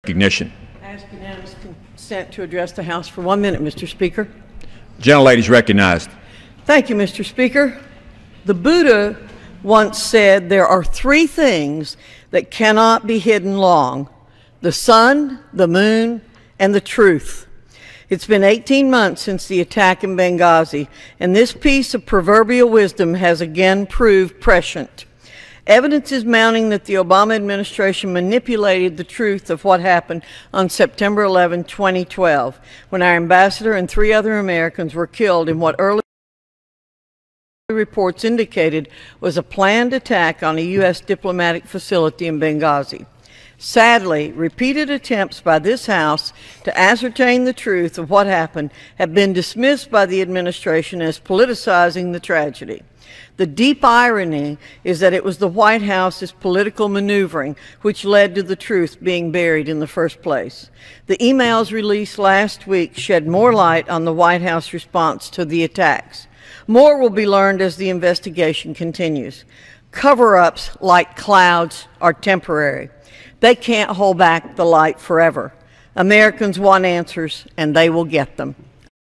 recognition. Ask unanimous consent to address the House for 1 minute, Mr. Speaker. Gentlelady is recognized. Thank you, Mr. Speaker. The Buddha once said there are three things that cannot be hidden long: the sun, the moon, and the truth. It's been 18 months since the attack in Benghazi, and this piece of proverbial wisdom has again proved prescient. Evidence is mounting that the Obama administration manipulated the truth of what happened on September 11, 2012, when our ambassador and 3 other Americans were killed in what early reports indicated was a planned attack on a U.S. diplomatic facility in Benghazi. Sadly, repeated attempts by this House to ascertain the truth of what happened have been dismissed by the administration as politicizing the tragedy. The deep irony is that it was the White House's political maneuvering which led to the truth being buried in the first place. The emails released last week shed more light on the White House response to the attacks. More will be learned as the investigation continues. Cover-ups like clouds are temporary. They can't hold back the light forever. Americans want answers, and they will get them.